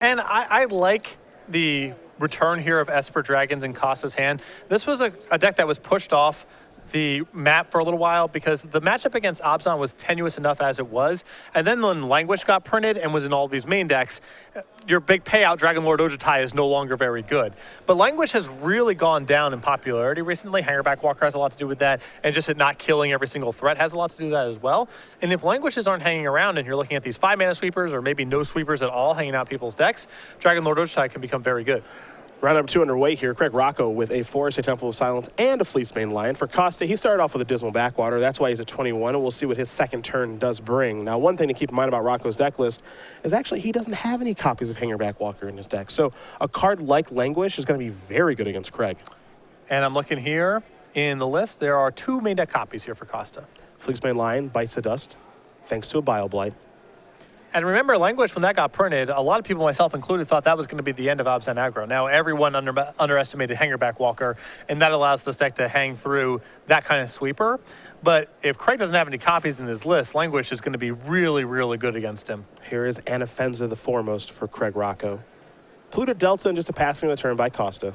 And I like the return here of Esper Dragons in Costa's hand. This was a deck that was pushed off the map for a little while because the matchup against Abzan was tenuous enough as it was. And then when Languish got printed and was in all these main decks, your big payout Dragon Lord Ojutai is no longer very good. But Languish has really gone down in popularity recently. Hangerback Walker has a lot to do with that, and just it not killing every single threat has a lot to do with that as well. And if Languishes aren't hanging around and you're looking at these 5-mana sweepers or maybe no sweepers at all hanging out people's decks, Dragon Lord Ojutai can become very good. Round number 2 underway here. Rocco with a Forest, a Temple of Silence, and a Fleecebane Lion. For Costa, he started off with a Dismal Backwater. That's why he's at 21, and we'll see what his second turn does bring. Now, one thing to keep in mind about Rocco's deck list is actually he doesn't have any copies of Hangerback Walker in his deck. So a card like Languish is going to be very good against Craig. And I'm looking here in the list. There are 2 main deck copies here for Costa. Fleecebane Lion bites the dust, thanks to a Bile Blight. And remember, Languish, when that got printed, a lot of people, myself included, thought that was going to be the end of Abzan aggro. Now, everyone underestimated Hangerback Walker, and that allows this deck to hang through that kind of sweeper. But if Craig doesn't have any copies in his list, Languish is going to be really, really good against him. Here is Anafenza the Foremost for Craig Rocco. Polluted Delta and just a passing of the turn by Costa.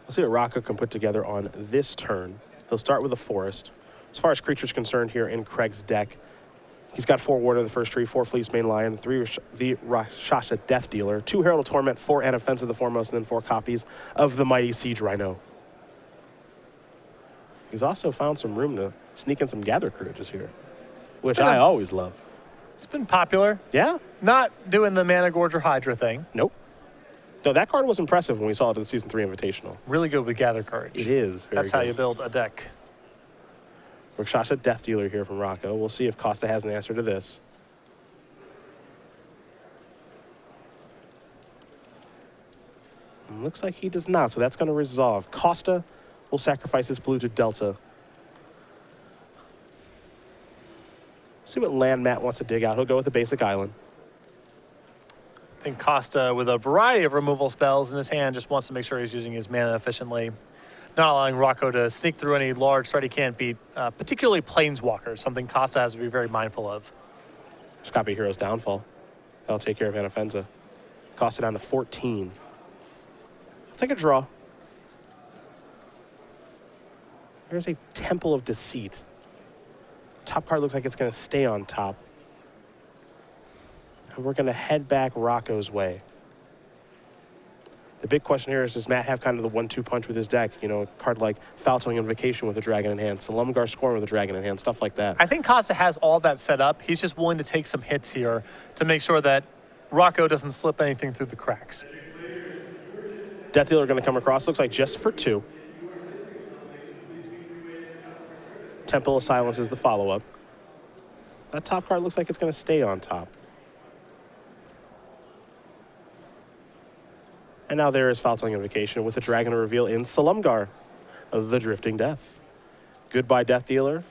Let's see what Rocco can put together on this turn. He'll start with a Forest. As far as creatures concerned here in Craig's deck, he's got 4 Warden of the first tree, 4 Fleecebane Lion, 3 the Rakshasa Death Dealer, 2 Herald of Torment, 4 Anafenza the Foremost, and then 4 copies of the Mighty Siege Rhino. He's also found some room to sneak in some Gather Courages here, which I always love. It's been popular. Yeah. Not doing the Mana Gorger Hydra thing. Nope. No, that card was impressive when we saw it at the Season 3 Invitational. Really good with Gather Courage. It is very That's good. how you build a deck. Rakshasa Death Dealer here from Rocco. We'll see if Costa has an answer to this. Looks like he does not, so that's going to resolve. Costa will sacrifice his blue to Delta. See what land Matt wants to dig out. He'll go with a basic island. I think Costa, with a variety of removal spells in his hand, just wants to make sure he's using his mana efficiently, not allowing Rocco to sneak through any large threat he can't beat, particularly Planeswalkers, something Costa has to be very mindful of. Just copy Hero's Downfall. That'll take care of Anafenza. Costa down to 14. I'll take a draw. Here's a Temple of Deceit. Top card looks like it's going to stay on top. And we're going to head back Rocco's way. The big question here is, does Matt have kind of the 1-2 punch with his deck? You know, a card like Foul-Tongue Invocation with a dragon in hand, Salumgar Scorn with a dragon in hand, stuff like that. I think Costa has all that set up. He's just willing to take some hits here to make sure that Rocco doesn't slip anything through the cracks. Death Dealer going to come across, looks like just for 2. Temple of Silence is the follow-up. That top card looks like it's going to stay on top. And now there is Foul-Tongue Invocation with a dragon reveal in Salumgar, the Drifting Death. Goodbye, Death Dealer.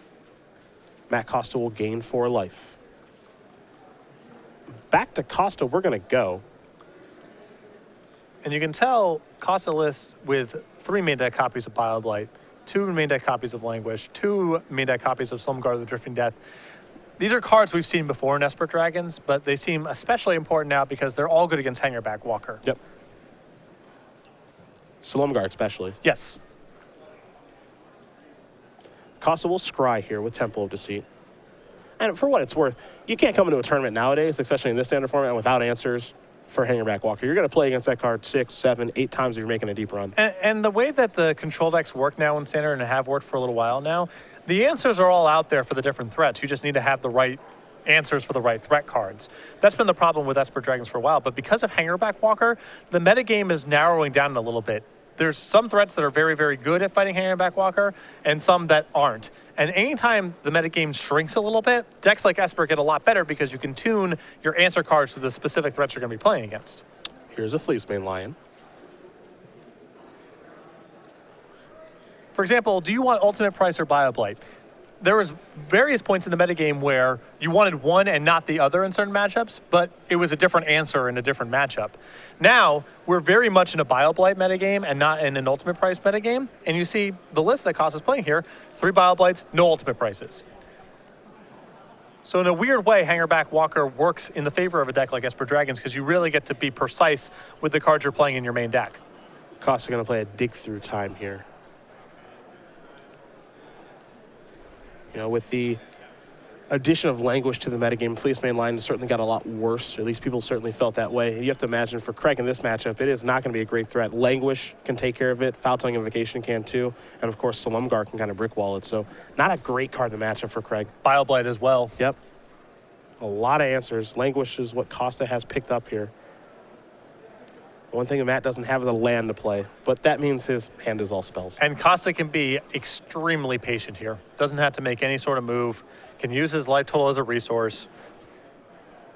Matt Costa will gain 4 life. Back to Costa, we're going to go. And you can tell Costa lists with 3 main deck copies of Bile Blight, 2 main deck copies of Languish, 2 main deck copies of Salumgar, the Drifting Death. These are cards we've seen before in Esper Dragons, but they seem especially important now because they're all good against Hangerback Walker. Yep. Salumgar especially. Yes. Costa will scry here with Temple of Deceit. And for what it's worth, you can't come into a tournament nowadays, especially in this standard format, without answers for Hangerback Walker. You're going to play against that card 6, 7, 8 times if you're making a deep run. And the way that the control decks work now in Standard and have worked for a little while now, the answers are all out there for the different threats. You just need to have the right answers for the right threat cards. That's been the problem with Esper Dragons for a while, but because of Hangerback Walker, the metagame is narrowing down a little bit. There's some threats that are very, very good at fighting Hangerback Walker, and some that aren't. And anytime the metagame shrinks a little bit, decks like Esper get a lot better because you can tune your answer cards to the specific threats you're going to be playing against. Here's a Fleecebane Lion. For example, do you want Ultimate Price or Bile Blight? There was various points in the metagame where you wanted one and not the other in certain matchups, but it was a different answer in a different matchup. Now, we're very much in a Bile Blight metagame and not in an Ultimate Price metagame, and you see the list that Costa's playing here, 3 Bile Blights, no Ultimate Prices. So in a weird way, Hangerback Walker works in the favor of a deck like Esper Dragons because you really get to be precise with the cards you're playing in your main deck. Costa going to play a dig through time here. You know, with the addition of Languish to the metagame, Fleece main line certainly got a lot worse. At least people certainly felt that way. You have to imagine for Craig in this matchup, it is not going to be a great threat. Languish can take care of it. Foul Tongue Invocation can too. And of course, Salumgar can kind of brick wall it. So not a great card in the matchup for Craig. Bioblight as well. Yep. A lot of answers. Languish is what Costa has picked up here. One thing that Matt doesn't have is a land to play, but that means his hand is all spells. And Costa can be extremely patient here. Doesn't have to make any sort of move. Can use his life total as a resource.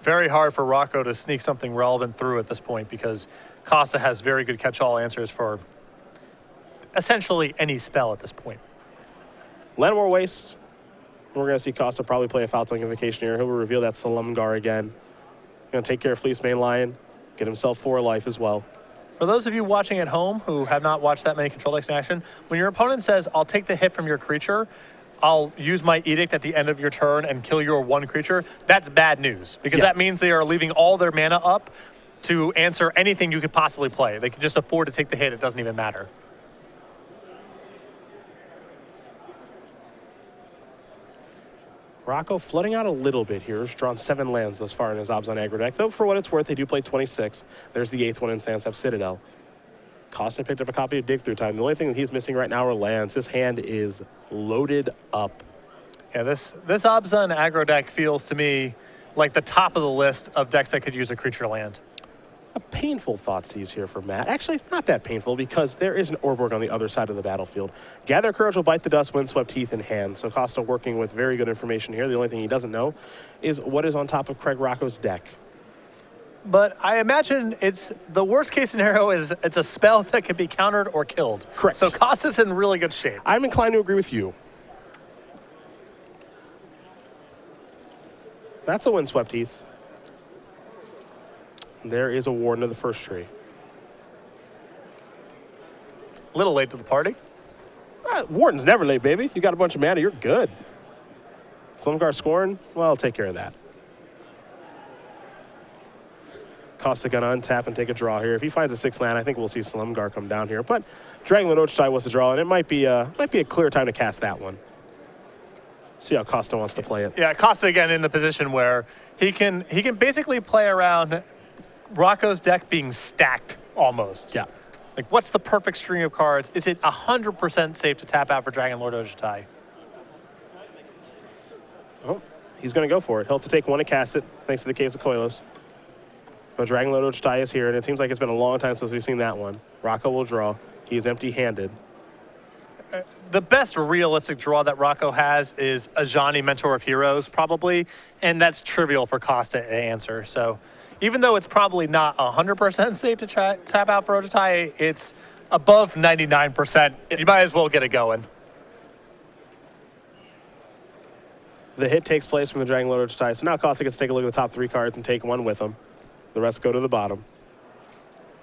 Very hard for Rocco to sneak something relevant through at this point because Costa has very good catch-all answers for essentially any spell at this point. Landmore Waste. We're going to see Costa probably play a Foul Tongue Invocation here. He'll reveal that Salumgar again. Going to take care of Fleece main Lion. Get himself 4 life as well. For those of you watching at home who have not watched that many control decks in action, when your opponent says, I'll take the hit from your creature, I'll use my edict at the end of your turn and kill your 1 creature, that's bad news. Because that means they are leaving all their mana up to answer anything you could possibly play. They can just afford to take the hit, it doesn't even matter. Rocco flooding out a little bit here. He's drawn 7 lands thus far in his Abzan aggro deck. Though for what it's worth, they do play 26. There's the 8th one in Sansep Citadel. Costa picked up a copy of Dig Through Time. The only thing that he's missing right now are lands. His hand is loaded up. Yeah, this Abzan aggro deck feels to me like the top of the list of decks that could use a creature land. A painful thought seize here for Matt. Actually, not that painful because there is an Orborg on the other side of the battlefield. Gather Courage will bite the dust, Windswept Teeth in hand. So Costa working with very good information here. The only thing he doesn't know is what is on top of Craig Rocco's deck. But I imagine it's the worst case scenario is it's a spell that can be countered or killed. Correct. So Costa's in really good shape. I'm inclined to agree with you. That's a Windswept Teeth. There is a Warden of the first tree. A little late to the party. Warden's never late, baby. You got a bunch of mana, you're good. Slumgar Scorn, well, I'll take care of that. Costa gonna untap and take a draw here. If he finds a 6th land, I think we'll see Slumgar come down here. But Dragonlord Ochitai was the draw, and it might be a clear time to cast that one. See how Costa wants to play it. Yeah, Costa again in the position where he can basically play around Rocco's deck being stacked almost. Yeah. Like, what's the perfect string of cards? Is it 100% safe to tap out for Dragonlord Ochitai? Oh, he's going to go for it. He'll have to take 1 to cast it, thanks to the Caves of Koilos. But Dragonlord Ochitai is here, and it seems like it's been a long time since we've seen that one. Rocco will draw. He is empty-handed. The best realistic draw that Rocco has is Ajani, Mentor of Heroes, probably, and that's trivial for Costa to answer. So even though it's probably not 100% safe to tap out for Ochitai, it's above 99%. You might as well get it going. The hit takes place from the Dragonlord Ochitai. So now Costa gets to take a look at the top 3 cards and take 1 with him. The rest go to the bottom.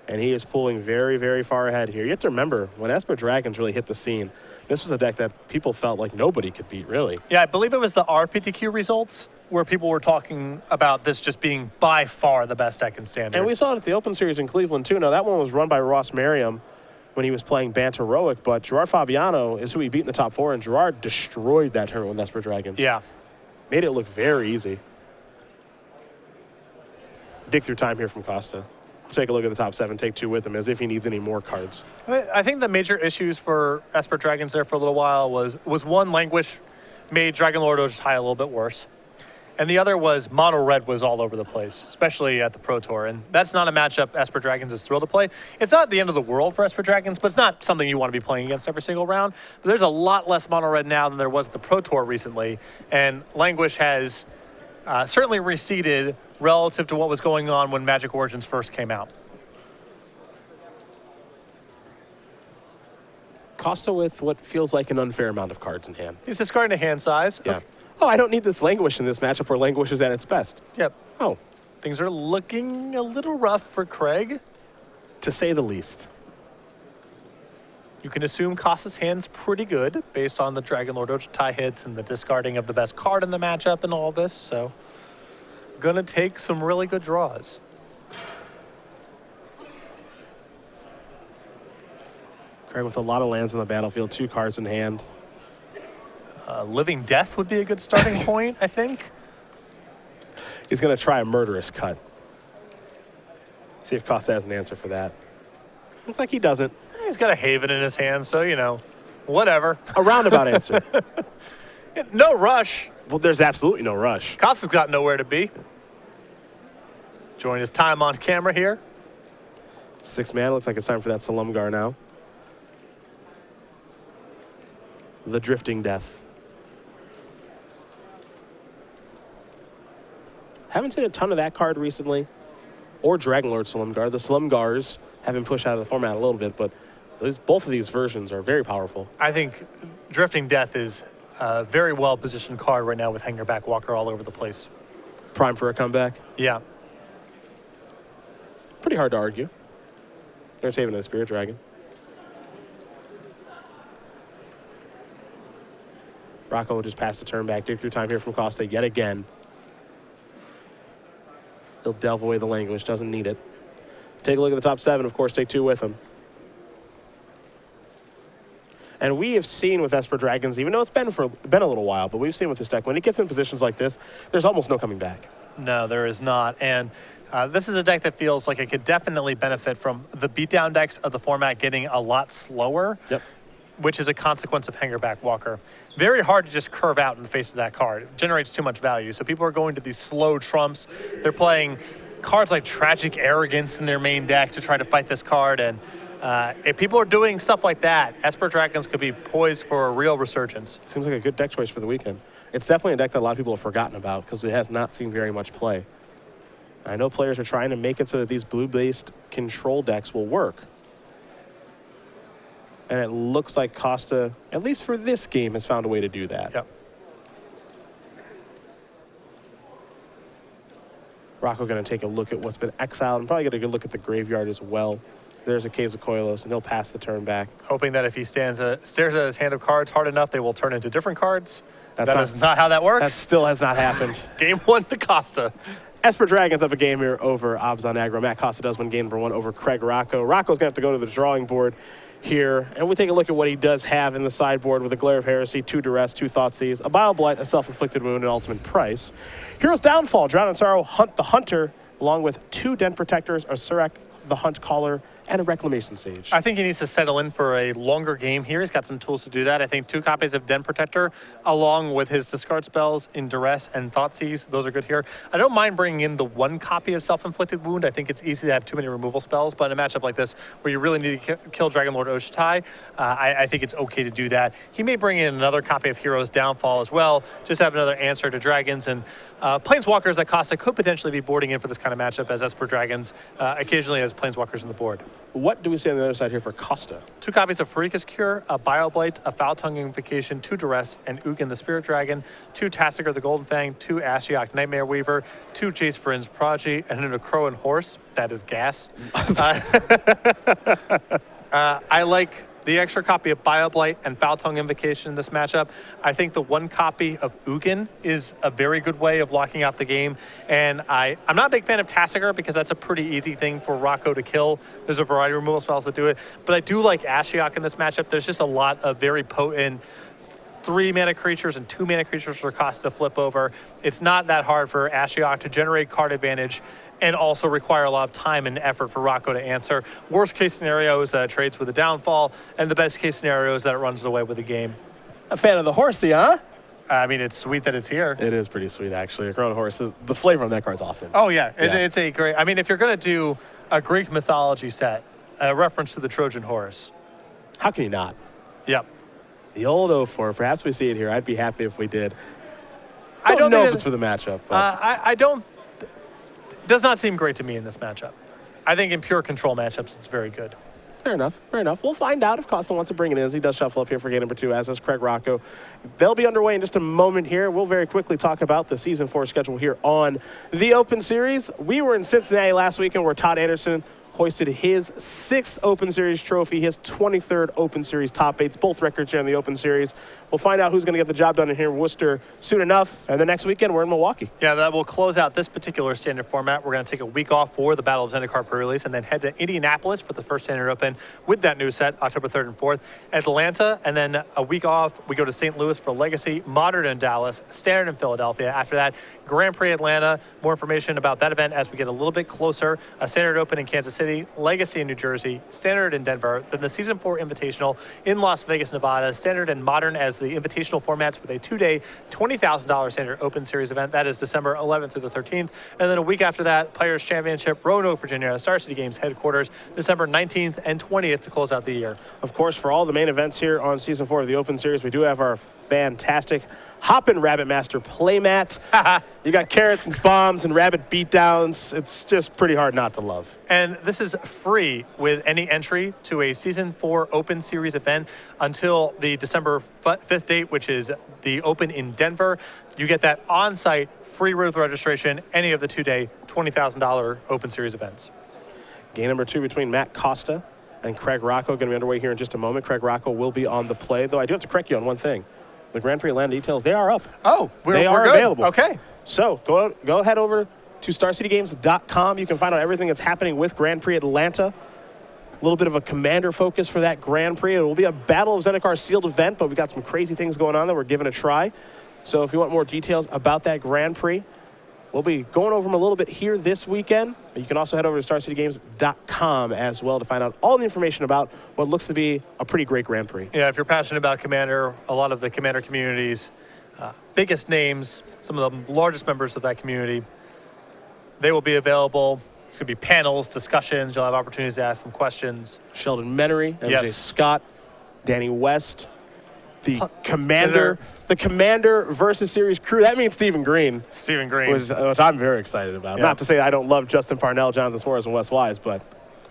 And he is pulling very, very far ahead here. You have to remember, when Esper Dragons really hit the scene, this was a deck that people felt like nobody could beat, really. Yeah, I believe it was the RPTQ results where people were talking about this just being by far the best deck in Standard. And we saw it at the Open Series in Cleveland, too. Now, that one was run by Ross Merriam when he was playing Banteroic, but Gerard Fabiano is who he beat in the top 4, and Gerard destroyed that tournament with Esper Dragons. Yeah. Made it look very easy. Dig through time here from Costa. Take a look at the top 7, take 2 with him as if he needs any more cards. I think the major issues for Esper Dragons there for a little while was one, Languish made Dragonlord Ochitai a little bit worse. And the other was Mono Red was all over the place, especially at the Pro Tour. And that's not a matchup Esper Dragons is thrilled to play. It's not the end of the world for Esper Dragons, but it's not something you want to be playing against every single round. But there's a lot less Mono Red now than there was at the Pro Tour recently. And Languish has certainly receded relative to what was going on when Magic Origins first came out. Costa with what feels like an unfair amount of cards in hand. He's discarding a hand size. Yeah. Okay. Oh, I don't need this Languish in this matchup where Languish is at its best. Yep. Oh. Things are looking a little rough for Craig. To say the least. You can assume Costa's hand's pretty good based on the Dragon Lord Ochitai hits and the discarding of the best card in the matchup and all this. So, gonna take some really good draws. Craig with a lot of lands on the battlefield, 2 cards in hand. Living Death would be a good starting point, I think. He's going to try a Murderous Cut. See if Costa has an answer for that. Looks like he doesn't. He's got a Haven in his hand, so, you know, whatever. A roundabout answer. No rush. Well, there's absolutely no rush. Costa's got nowhere to be. Enjoying his time on camera here. 6 mana. Looks like it's time for that Salumgar now. The Drifting Death. Haven't seen a ton of that card recently. Or Dragon Lord Salumgar. The Salumgars have been pushed out of the format a little bit, but both of these versions are very powerful. I think Drifting Death is a very well-positioned card right now with Hangerback Walker all over the place. Prime for a comeback. Yeah. Pretty hard to argue. There's Haven of the Spirit Dragon. Rocco will just pass the turn back. Dig through time here from Costa yet again. He'll delve away the language. Doesn't need it. Take a look at the top 7. Of course, take 2 with him. And we have seen with Esper Dragons, even though it's been a little while, but we've seen with this deck, when it gets in positions like this, there's almost no coming back. No, there is not. And this is a deck that feels like it could definitely benefit from the beatdown decks of the format getting a lot slower. Yep. Which is a consequence of Hangerback Walker. Very hard to just curve out in the face of that card. It generates too much value. So people are going to these slow trumps. They're playing cards like Tragic Arrogance in their main deck to try to fight this card. And if people are doing stuff like that, Esper Dragons could be poised for a real resurgence. Seems like a good deck choice for the weekend. It's definitely a deck that a lot of people have forgotten about because it has not seen very much play. I know players are trying to make it so that these blue-based control decks will work. And it looks like Costa, at least for this game, has found a way to do that. Yep. Rocco going to take a look at what's been exiled and probably get a good look at the graveyard as well. There's a Quetzalcoatl, and he'll pass the turn back. Hoping that if he stares at his hand of cards hard enough, they will turn into different cards. That is not how that works. That still has not happened. Game 1 to Costa. Esper Dragons up a game here over Abzan Aggro. Matt Costa does win game number 1 over Craig Rocco. Rocco's going to have to go to the drawing board here, and we take a look at what he does have in the sideboard with a Glare of Heresy, 2 Duress, 2 Thoughtseize, a Bile Blight, a Self-Inflicted Wound, and Ultimate Price. Hero's Downfall, Drown in Sorrow, Hunt the Hunter, along with 2 Den Protectors, a Surek the Hunt Caller, and a Reclamation Sage. I think he needs to settle in for a longer game here. He's got some tools to do that. I think 2 copies of Den Protector, along with his discard spells in Duress and Thoughtseize, those are good here. I don't mind bringing in the 1 copy of Self-Inflicted Wound. I think it's easy to have too many removal spells, but in a matchup like this, where you really need to kill Dragon Lord Ochitai, I think it's okay to do that. He may bring in another copy of Hero's Downfall as well, just have another answer to Dragons, and Planeswalkers that Costa could potentially be boarding in for this kind of matchup as Esper Dragons, occasionally as Planeswalkers on the board. What do we see on the other side here for Costa? 2 copies of Pharika's Cure, a Bioblight, a Foul Tongue Invocation, 2 Duress, and Ugin the Spirit Dragon, 2 Tassiger the Golden Fang, 2 Ashiok Nightmare Weaver, 2 Jace Vryn's Prodigy, and then a Crow and Horse. That is gas. I like the extra copy of Bioblight and Foul Tongue Invocation in this matchup. I think the 1 copy of Ugin is a very good way of locking out the game. And I'm not a big fan of Tassiger because that's a pretty easy thing for Rocco to kill. There's a variety of removal spells that do it. But I do like Ashiok in this matchup. There's just a lot of very potent 3 mana creatures and 2 mana creatures for Costa to flip over. It's not that hard for Ashiok to generate card advantage and also require a lot of time and effort for Rocco to answer. Worst case scenario is that it trades with a downfall, and the best case scenario is that it runs away with the game. A fan of the horsey, huh? I mean, it's sweet that it's here. It is pretty sweet, actually. A Crown Horse, the flavor on that card's awesome. Oh, yeah. It's a great... I mean, if you're going to do a Greek mythology set, a reference to the Trojan horse. How can you not? Yep. The old 04. Perhaps we see it here. I'd be happy if we did. I don't know if it's for the matchup. But I don't... It does not seem great to me in this matchup. I think in pure control matchups, it's very good. Fair enough. Fair enough. We'll find out if Costa wants to bring it in as he does shuffle up here for game number 2, as does Craig Rocco. They'll be underway in just a moment here. We'll very quickly talk about the Season 4 schedule here on the Open Series. We were in Cincinnati last weekend where Todd Anderson hoisted his 6th Open Series trophy, his 23rd Open Series top 8s, both records here in the Open Series. We'll find out who's going to get the job done in here in Worcester soon enough, and the next weekend we're in Milwaukee. Yeah, that will close out this particular standard format. We're going to take a week off for the Battle of Zendikar pre-release and then head to Indianapolis for the first Standard Open with that new set, October 3rd and 4th. Atlanta, and then a week off, we go to St. Louis for Legacy, Modern in Dallas, Standard in Philadelphia. After that, Grand Prix Atlanta. More information about that event as we get a little bit closer. A Standard Open in Kansas City, Legacy in New Jersey, Standard in Denver, then the Season 4 Invitational in Las Vegas, Nevada, Standard and Modern as the Invitational formats with a 2-day $20,000 Standard Open Series event. That is December 11th through the 13th. And then a week after that, Players Championship, Roanoke, Virginia, Star City Games headquarters, December 19th and 20th to close out the year. Of course, for all the main events here on Season 4 of the Open Series, we do have our fantastic Hoppin' Rabbit Master playmat. You got carrots and bombs and rabbit beatdowns. It's just pretty hard not to love. And this is free with any entry to a Season 4 Open Series event until the December 5th date, which is the Open in Denver. You get that on-site free with registration, any of the 2-day $20,000 Open Series events. Game number 2 between Matt Costa and Craig Rocco going to be underway here in just a moment. Craig Rocco will be on the play, though I do have to correct you on one thing. The Grand Prix Atlanta details, they are up. Oh, they are good. available. Okay. So go head over to StarCityGames.com. You can find out everything that's happening with Grand Prix Atlanta. A little bit of a commander focus for that Grand Prix. It will be a Battle of Zendikar sealed event, but we've got some crazy things going on that we're giving a try. So if you want more details about that Grand Prix, we'll be going over them a little bit here this weekend. But you can also head over to StarCityGames.com as well to find out all the information about what looks to be a pretty great Grand Prix. Yeah, if you're passionate about Commander, a lot of the Commander community's biggest names, some of the largest members of that community, they will be available. It's going to be panels, discussions. You'll have opportunities to ask them questions. Sheldon Menery, MJ Yes. Scott, Danny West, the Commander versus Series crew. That means Stephen Green. Stephen Green. Which I'm very excited about. Yeah. Not to say I don't love Justin Parnell, Jonathan Suarez, and Wes Wise, but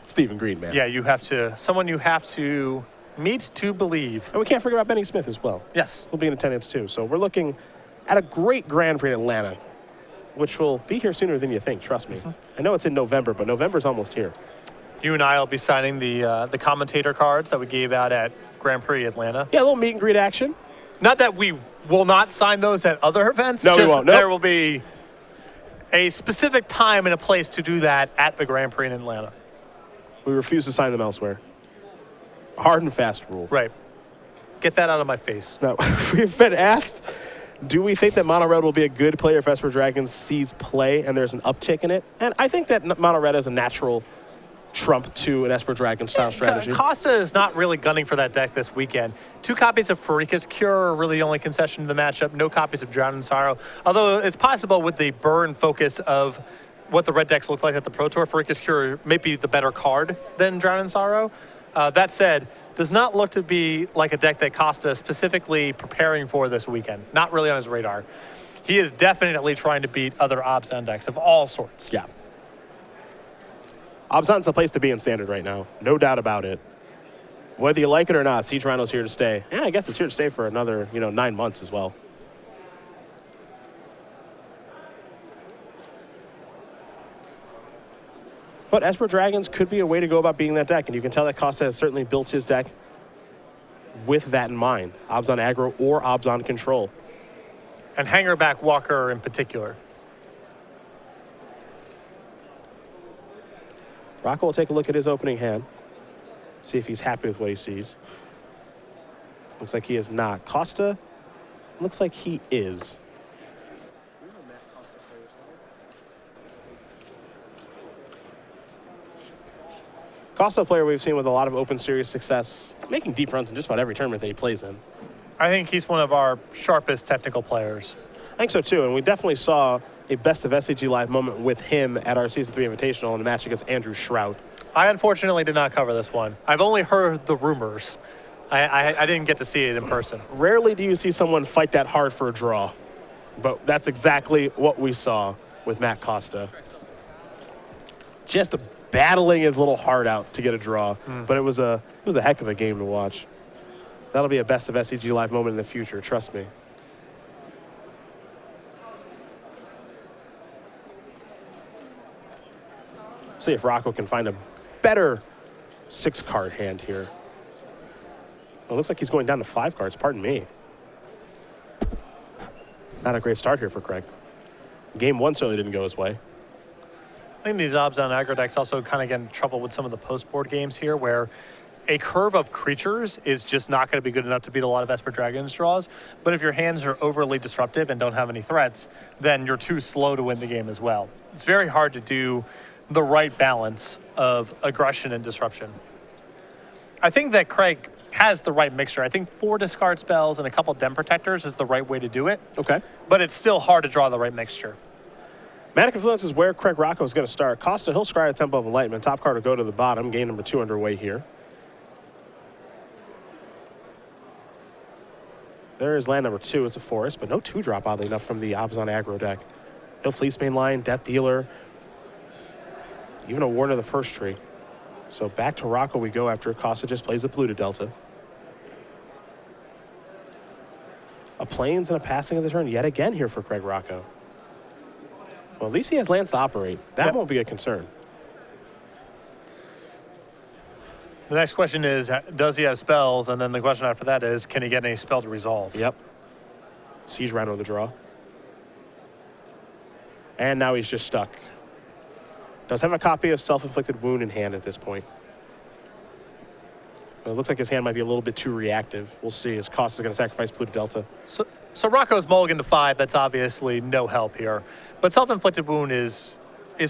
Stephen Green, man. Yeah, someone you have to meet to believe. And we can't forget about Benny Smith as well. Yes. He'll be in attendance too. So we're looking at a great Grand Prix in Atlanta, which will be here sooner than you think, trust me. I know it's in November, but November's almost here. You and I will be signing the commentator cards that we gave out at Grand Prix Atlanta. Yeah, a little meet and greet action. Not that we will not sign those at other events. No, we won't. Nope. There will be a specific time and a place to do that at the Grand Prix in Atlanta. We refuse to sign them elsewhere. Hard and fast rule. Right. Get that out of my face. Now, we've been asked, do we think that Mono Red will be a good player if Esper Dragons sees play and there's an uptick in it? And I think that Mono Red is a natural trump to an Esper Dragon style strategy. Costa is not really gunning for that deck this weekend. 2 copies of Farika's Cure are really the only concession to the matchup. No copies of Drown in Sorrow. Although it's possible with the burn focus of what the red decks look like at the Pro Tour, Farika's Cure may be the better card than Drown in Sorrow. That said, does not look to be like a deck that Costa is specifically preparing for this weekend. Not really on his radar. He is definitely trying to beat other Obzon decks of all sorts. Yeah. Obzon's the place to be in Standard right now. No doubt about it. Whether you like it or not, Siege Rhino's here to stay. And I guess it's here to stay for another, 9 months as well. But Esper Dragons could be a way to go about beating that deck, and you can tell that Costa has certainly built his deck with that in mind. Obzon aggro or Obzon control. And Hangerback Walker in particular. Rocco will take a look at his opening hand, see if he's happy with what he sees. Looks like he is not. Costa looks like he is. Costa, a player we've seen with a lot of Open Series success, making deep runs in just about every tournament that he plays in. I think he's one of our sharpest technical players. I think so too, and we definitely saw a best of SCG Live moment with him at our Season 3 Invitational in a match against Andrew Shroud. I unfortunately did not cover this one. I've only heard the rumors. I didn't get to see it in person. Rarely do you see someone fight that hard for a draw, but that's exactly what we saw with Matt Costa. Just battling his little heart out to get a draw, but it was a heck of a game to watch. That'll be a best of SCG Live moment in the future, trust me. See if Rocco can find a better 6-card hand here. Well, it looks like he's going down to 5 cards, pardon me. Not a great start here for Craig. Game 1 certainly didn't go his way. I think these Obzon aggro decks also kind of get in trouble with some of the post-board games here where a curve of creatures is just not going to be good enough to beat a lot of Esper Dragons draws. But if your hands are overly disruptive and don't have any threats, then you're too slow to win the game as well. It's very hard to do the right balance of aggression and disruption. I think that Craig has the right mixture. I think 4 discard spells and a couple Dem Protectors is the right way to do it. Okay. But it's still hard to draw the right mixture. Manic Influence is where Craig Rocco is going to start. Costa, he'll scry a Temple of Enlightenment. Top card will go to the bottom. Game number 2 underway here. There is land number 2. It's a forest, but no 2-drop, oddly enough, from the Obzon aggro deck. No Fleecemane Lion, Death Dealer, even a Warden of the First Tree. So back to Rocco we go after Costa just plays a Polluted Delta. A Plains and a Passing of the turn yet again here for Craig Rocco. Well, at least he has lands to operate. That won't be a concern. The next question is, does he have spells? And then the question after that is, can he get any spell to resolve? Yep. Siege Rhino the draw. And now he's just stuck. Does have a copy of Self-Inflicted Wound in hand at this point. Well, it looks like his hand might be a little bit too reactive. We'll see, as Costa is going to sacrifice Polluted Delta. So Rocco's mulligan to 5, that's obviously no help here. But Self-Inflicted Wound is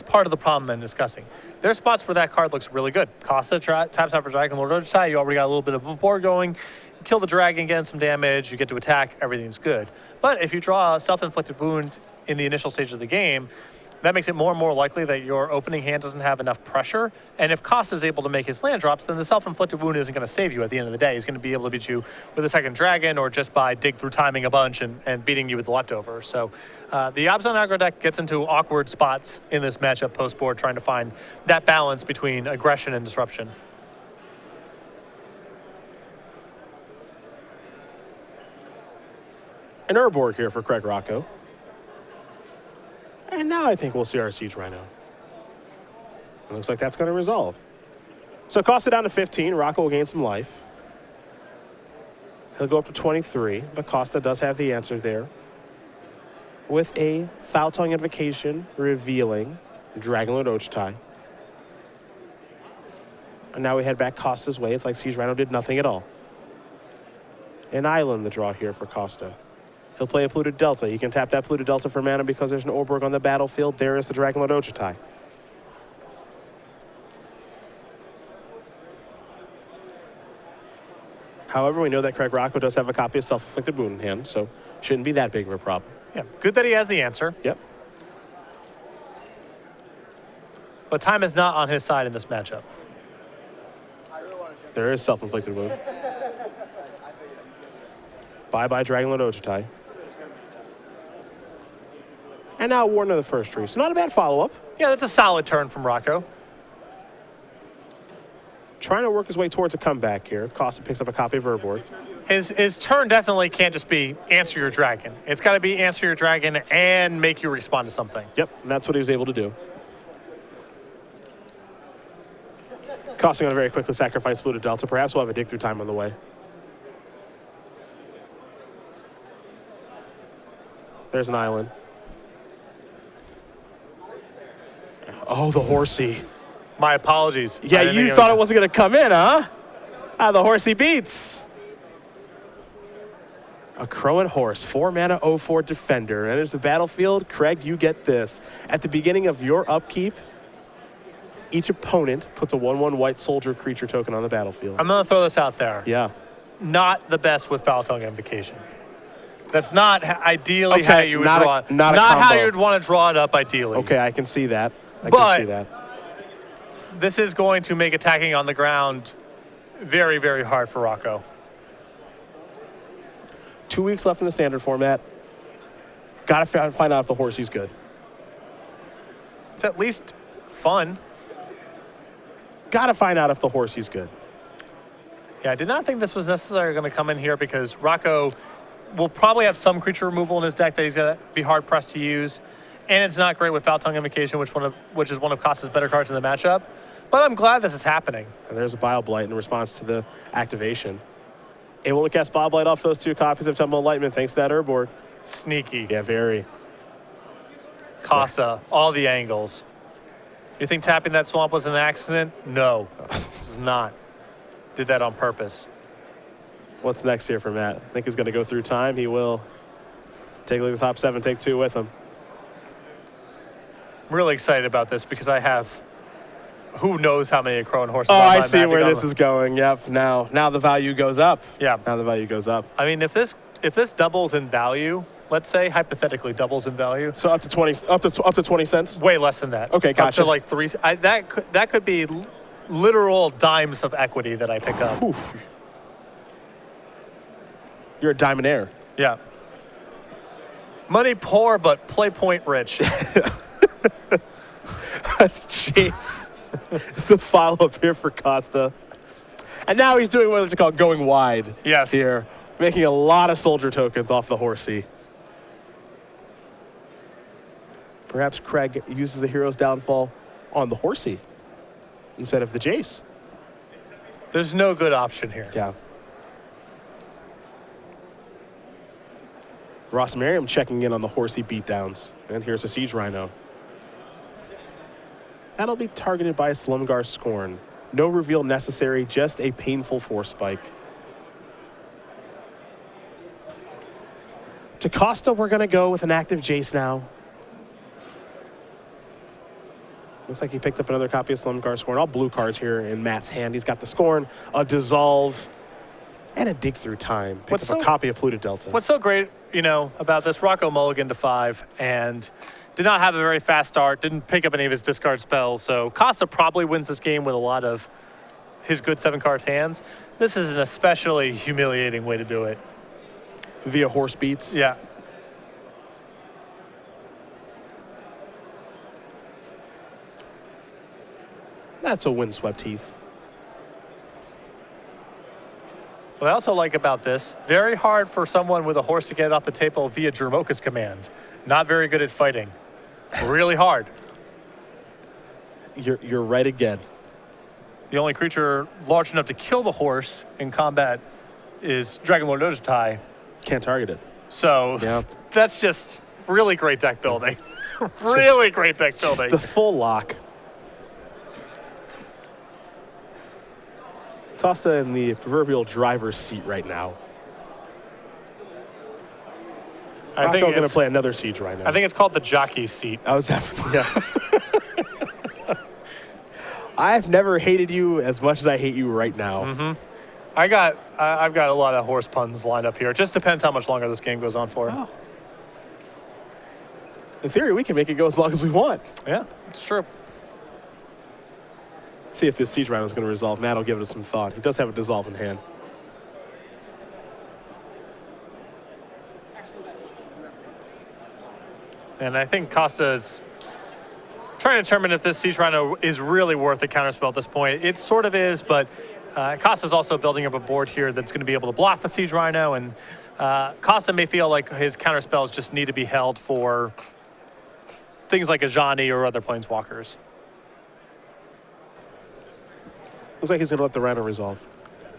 part of the problem I'm discussing. There's spots where that card looks really good. Costa taps out for Dragon Lord Ojitai, you already got a little bit of a board going. You kill the dragon, get some damage, you get to attack, everything's good. But if you draw a Self-Inflicted Wound in the initial stage of the game, that makes it more and more likely that your opening hand doesn't have enough pressure. And if Costa is able to make his land drops, then the Self-Inflicted Wound isn't going to save you at the end of the day. He's going to be able to beat you with a second dragon or just by dig through timing a bunch and beating you with the leftovers. So the Obzon aggro deck gets into awkward spots in this matchup post-board, trying to find that balance between aggression and disruption. An Urborg here for Craig Rocco. And now I think we'll see our Siege Rhino. It looks like that's going to resolve. So Costa down to 15. Rocco will gain some life. He'll go up to 23, but Costa does have the answer there. With a Foul Tongue Invocation revealing Dragonlord Ojitai. And now we head back Costa's way. It's like Siege Rhino did nothing at all. An island the draw here for Costa. He'll play a Polluted Delta. He can tap that Polluted Delta for mana because there's an Urborg on the battlefield. There is the Dragonlord Ojitai. However, we know that Craig Rocco does have a copy of Self-Inflicted Wound in hand, so shouldn't be that big of a problem. Yeah, good that he has the answer. Yep. But time is not on his side in this matchup. There is Self-Inflicted Wound. Bye-bye Dragonlord Ojitai. And now Warden of the First Tree. So not a bad follow-up. Yeah, that's a solid turn from Rocco. Trying to work his way towards a comeback here. Costa picks up a copy of Urborg. His turn definitely can't just be answer your dragon. It's got to be answer your dragon and make you respond to something. Yep, and that's what he was able to do. Costa going to very quickly sacrifice Polluted Delta. Perhaps we'll have a dig through time on the way. There's an island. Oh, the horsey. My apologies. Yeah, you thought it wasn't going to come in, huh? Ah, the horsey beats. A Crowan Horse, 4-mana 0/4 defender. Enters the battlefield. Craig, you get this. At the beginning of your upkeep, each opponent puts a 1/1 white soldier creature token on the battlefield. I'm going to throw this out there. Yeah. Not the best with Foul Tongue Invocation. That's not ideally how you would draw it. Not how you would want to draw it up ideally. Okay, I can see that. I can see that. This is going to make attacking on the ground very, very hard for Rocco. 2 weeks left in the standard format. Got to find out if the horsey's good. It's at least fun. Got to find out if the horsey's good. Yeah, I did not think this was necessarily going to come in here because Rocco will probably have some creature removal in his deck that he's going to be hard pressed to use. And it's not great with Foul Tongue Invocation, which is one of Costa's better cards in the matchup. But I'm glad this is happening. And there's a Bile Blight in response to the activation. Able to cast Bile Blight off those 2 copies of Temple Enlightenment thanks to that Urborg. Sneaky. Yeah, very. Costa, all the angles. You think tapping that swamp was an accident? No, it's not. Did that on purpose. What's next here for Matt? I think he's going to go through time. He will take a look at the top 7, take 2 with him. I'm really excited about this because I have who knows how many Crow and horses. Oh, on my I see Magic where on this the- is going. Yep. Now the value goes up. Yeah. Now the value goes up. I mean, if this doubles in value, let's say hypothetically doubles in value, So up to 20 cents. way less than that. Okay, Up gotcha. to like 3. That could be literal dimes of equity that I pick up. Oof. You're a diamondaire. Yeah. Money poor, but play point rich. Jeez. The follow-up here for Costa. And now he's doing what it's called going wide. Yes. Here. Making a lot of soldier tokens off the horsey. Perhaps Craig uses the hero's downfall on the horsey instead of the Jace. There's no good option here. Yeah. Ross Merriam checking in on the horsey beatdowns. And here's a Siege Rhino. That'll be targeted by a Slumgar Scorn. No reveal necessary, just a painful force spike. To Costa, we're going to go with an active Jace now. Looks like he picked up another copy of Slumgar Scorn. All blue cards here in Matt's hand. He's got the Scorn, a Dissolve, and a Dig Through Time. Picked up a copy of Polluted Delta. What's so great, about this, Rocco mulliganed to 5 and did not have a very fast start, didn't pick up any of his discard spells, so Costa probably wins this game with a lot of his good 7-card hands. This is an especially humiliating way to do it. Via horse beats. Yeah. That's a windswept heath. What I also like about this, very hard for someone with a horse to get off the table via Dromoka's command. Not very good at fighting. Really hard. You're right again. The only creature large enough to kill the horse in combat is Dragon Lord Ojutai. Can't target it. So Yeah. that's just really great deck building. Really great deck building. The full lock. Costa in the proverbial driver's seat right now. I think Rocco going to it's- play another Siege Rhino. I think it's called the jockey's seat. I was definitely, yeah. I've never hated you as much as I hate you right now. I've got a lot of horse puns lined up here. It just depends how much longer this game goes on for. Oh. In theory, we can make it go as long as we want. Yeah, it's true. See if this Siege Rhino is going to resolve. Matt will give it some thought. He does have a Dissolve in hand. And I think Costa is trying to determine if this Siege Rhino is really worth a counterspell at this point. It sort of is, but Costa's also building up a board here that's going to be able to block the Siege Rhino, and Costa may feel like his counterspells just need to be held for things like Ajani or other Planeswalkers. Looks like he's going to let the Rhino resolve.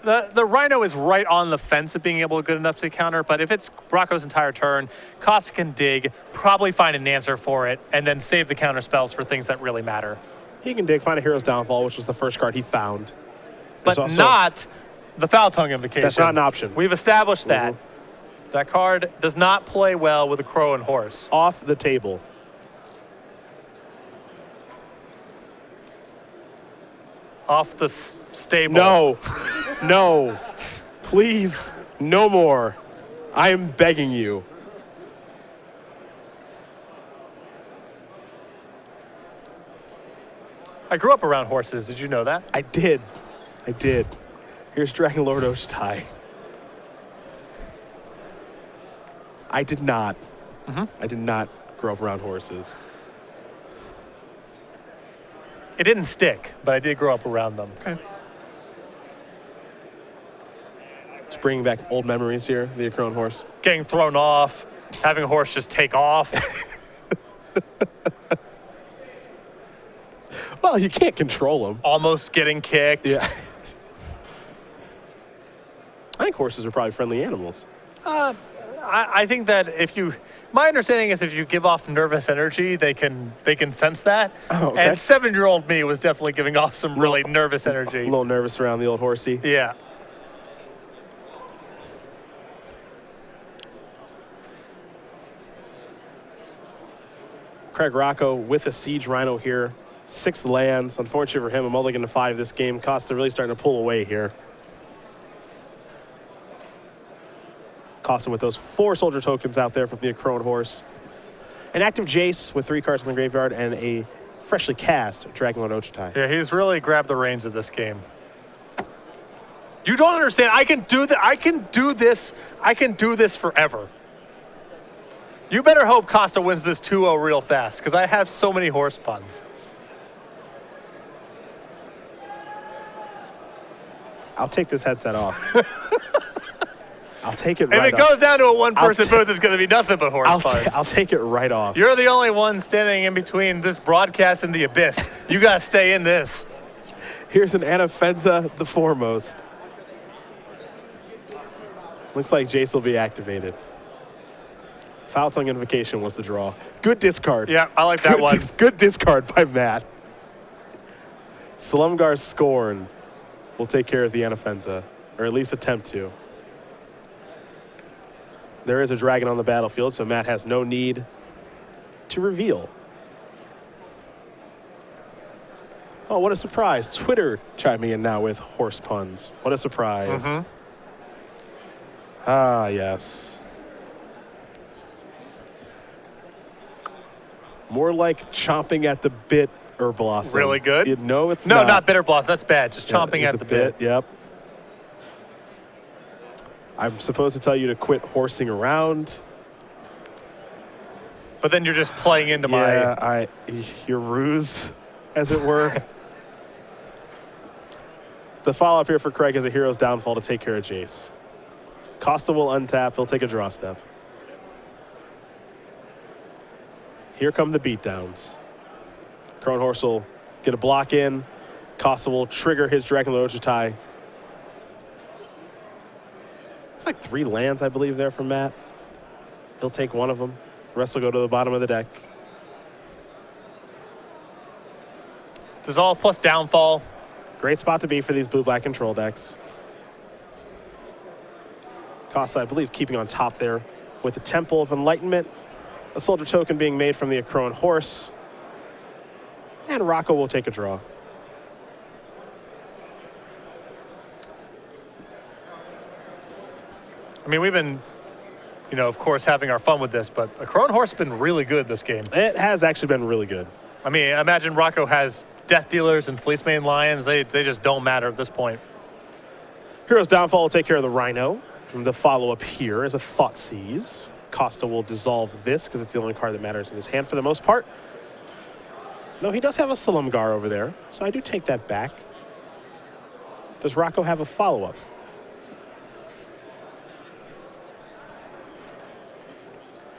The Rhino is right on the fence of being able to good enough to counter, but if it's Rocco's entire turn, Costa can dig, probably find an answer for it, and then save the counter spells for things that really matter. He can dig, find a Hero's Downfall, which was the first card he found. But There's also- not the Foul Tongue Invocation. That's not an option. We've established that. That card does not play well with a Crow and Horse. Off the table. Off the stable. No. No. Please. No more. I am begging you. I grew up around horses. Did you know that? I did. I did. Here's Dragon Lord Ojutai. I did not. I did not grow up around horses. It didn't stick, but I did grow up around them. Okay. It's bringing back old memories here, the Acron horse. Getting thrown off, having a horse just take off. Well, Well, you can't control them. Almost getting kicked. Yeah. I think horses are probably friendly animals. I think that my understanding is if you give off nervous energy, they can sense that. Oh, okay. And 7-year-old me was definitely giving off some really nervous A energy. little nervous around the old horsey. Yeah. Craig Rocco with a Siege Rhino here. 6 lands. Unfortunately for him, a mulligan to 5 this game. Costa really starting to pull away here. Costa with those 4 soldier tokens out there from the Crone Horse. An active Jace with 3 cards in the graveyard and a freshly cast Dragonlord Ochitai. Yeah, he's really grabbed the reins of this game. You don't understand. I can do that. I can do this. I can do this forever. You better hope Costa wins this 2-0 real fast, because I have so many horse puns. I'll take this headset off. I'll take it If right it off. goes down to a one-person booth, it's going to be nothing but horse puns. I'll take it right off. You're the only one standing in between this broadcast and the abyss. You got to stay in this. Here's an Anafenza the Foremost. Looks like Jace will be activated. Foul Tongue Invocation was the draw. Good discard. Yeah, I like that one. Good discard by Matt. Slumgar Scorn will take care of the Anafenza, or at least attempt to. There is a dragon on the battlefield, so Matt has no need to reveal. Oh, what a surprise. Twitter chiming in now with horse puns. What a surprise. Ah, yes. More like chomping at the bit, Urblossom. Really good? No, it's No, not. not bitter blossom. That's bad. Just chomping Yeah, at it's the a bit. Yep. I'm supposed to tell you to quit horsing around. But then you're just playing into my... your ruse, as it were. The follow-up here for Craig is a hero's downfall to take care of Jace. Costa will untap. He'll take a draw step. Here come the beatdowns. Crone Horse will get a block in. Costa will trigger his Dragonlord Ochitai. It's like 3 lands, I believe, there from Matt. He'll take one of them. The rest will go to the bottom of the deck. Dissolve plus downfall. Great spot to be for these blue-black control decks. Costa, I believe, keeping on top there with the Temple of Enlightenment. A soldier token being made from the Crone Horse. And Rocco will take a draw. I mean, we've been, of course, having our fun with this, but a Crone Horse has been really good this game. It has actually been really good. I mean, I imagine Rocco has Death Dealers and Fleecemane Lions. They just don't matter at this point. Hero's Downfall will take care of the Rhino. And the follow-up here is a Thoughtseize. Costa will dissolve this because it's the only card that matters in his hand for the most part. No, he does have a Silumgar over there, so I do take that back. Does Rocco have a follow-up?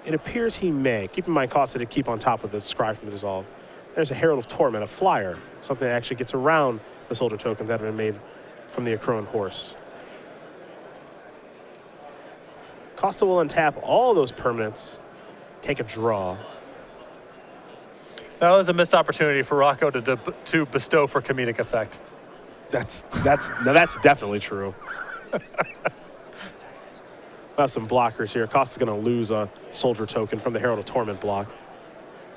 It appears he may. Keep in mind, Costa to keep on top of the Scribe from the Dissolve. There's a Herald of Torment, a flyer, something that actually gets around the soldier tokens that have been made from the Crone Horse. Costa will untap all those permanents, take a draw. That was a missed opportunity for Rocco to bestow for comedic effect. That's definitely true. We'll have some blockers here. Costa's going to lose a soldier token from the Herald of Torment block.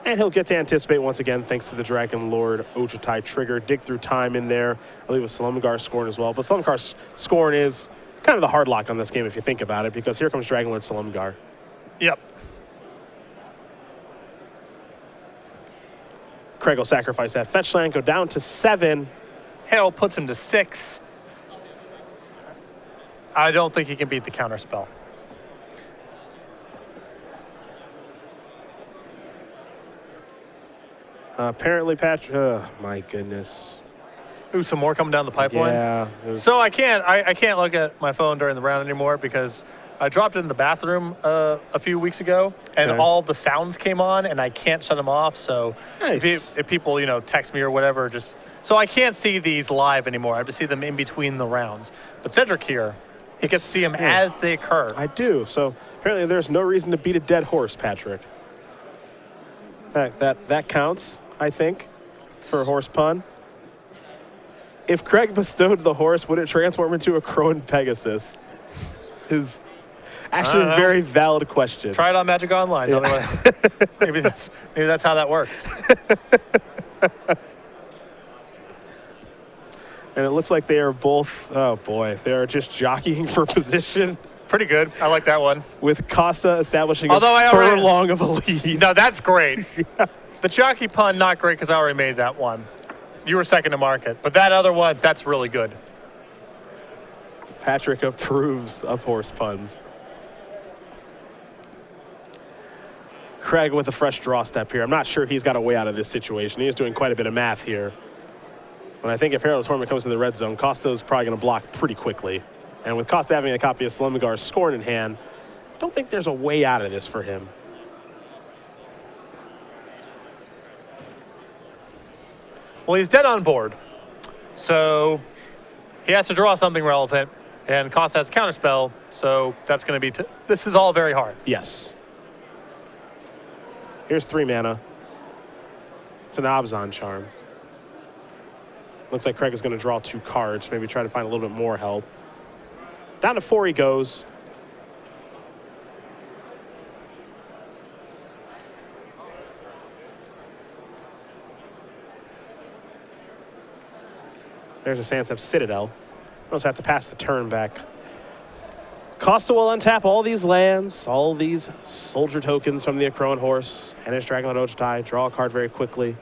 And he'll get to anticipate once again thanks to the Dragonlord Ochitai trigger. Dig Through Time in there. I believe with Silumgar Scorn as well. But Silumgar Scorn is kind of the hard lock on this game if you think about it, because here comes Dragonlord Silumgar. Yep. Craig will sacrifice that fetch land, go down to 7. Herald puts him to 6. I don't think he can beat the counter spell. Apparently, Patrick. Oh, my goodness. Ooh, some more coming down the pipeline. Yeah. So I can't look at my phone during the round anymore because I dropped it in the bathroom a few weeks ago, and Okay. all the sounds came on, and I can't shut them off. So Nice. if people, text me or whatever, so I can't see these live anymore. I have to see them in between the rounds. But Cedric here, he gets to see them as they occur. I do. So apparently there's no reason to beat a dead horse, Patrick. That counts, I think, for a horse pun. If Craig bestowed the horse, would it transform into a crone Pegasus? Is actually a very valid question. Try it on Magic Online. Tell me what- maybe that's how that works. And it looks like they are both, oh boy, they are just jockeying for position Pretty good. I like that one. with Costa establishing Although I a already- furlong of a lead. No, that's great. The jockey pun, not great because I already made that one. You were second to market. But that other one, that's really good. Patrick approves of horse puns. Craig with a fresh draw step here. I'm not sure he's got a way out of this situation. He is doing quite a bit of math here. But I think if Herald's Tournament comes to the red zone, Costa's probably going to block pretty quickly. And with Costa having a copy of Slumgar's Scorn in hand, I don't think there's a way out of this for him. Well, he's dead on board. So he has to draw something relevant. And Costa has a counterspell. So that's going to be... this is all very hard. Yes. Here's 3 mana. It's an Abzan charm. Looks like Craig is going to draw 2 cards, maybe try to find a little bit more help. Down to 4 he goes. There's a Sansep Citadel. Also have to pass the turn back. Costa will untap all these lands, all these soldier tokens from the Akroan Horse and his Dragonlord Ojutai. Draw a card very quickly.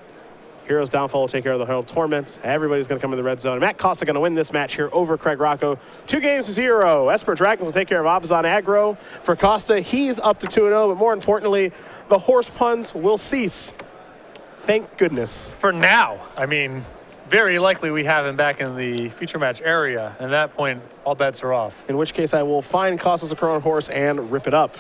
Hero's Downfall will take care of the Herald Torment. Everybody's going to come in the red zone. Matt Costa going to win this match here over Craig Rocco. 2-0. Esper Dragons will take care of Abzan aggro. For Costa, he's up to 2-0, but more importantly, the horse puns will cease. Thank goodness. For now. I mean, very likely we have him back in the feature match area. And at that point, all bets are off. In which case, I will find Costa's Akroan Horse and rip it up.